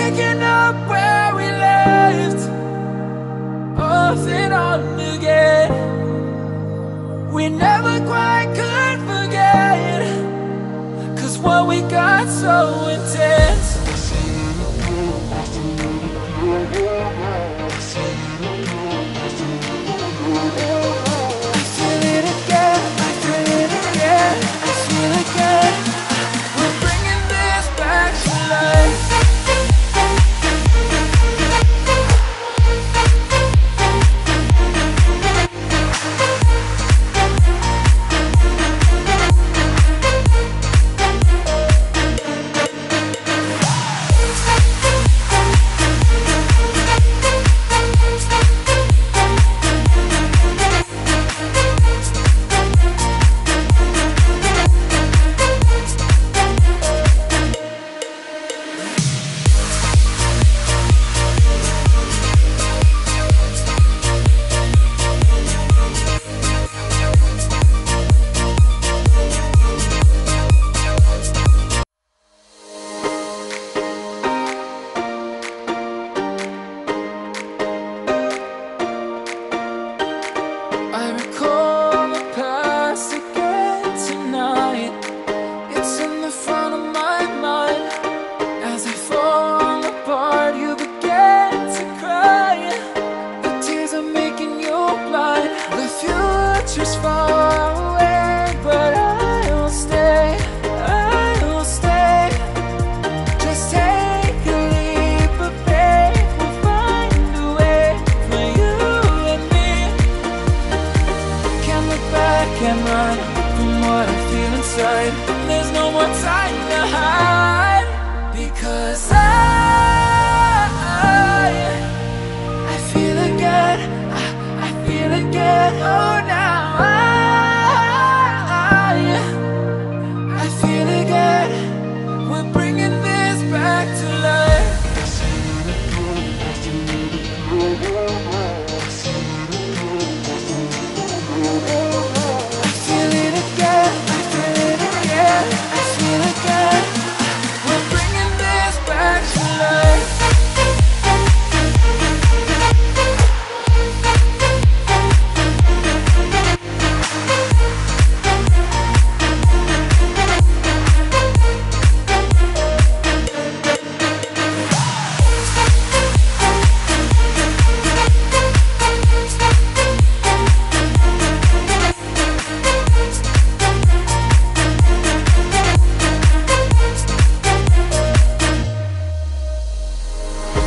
picking up where we left, off and on again. We never quite could forget, 'cause what we got so intense. I feel it again, I feel it again, I feel it again. We're bringing this back to life. I recall the past again tonight. It's in the front of my mind. As I fall apart, you begin to cry. The tears are making you blind. The future's far away, but I will stay, I will stay. Just take a leap of faith, we'll find a way for you and me. Can't look back and run from what I feel inside. There's no more time to hide, because I feel again, I feel again. Oh, now I feel again. We're bringing this back to life. I feel it again, I feel it again, I feel again. We're bringing this back to life.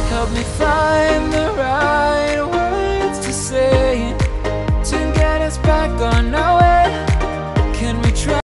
Help me find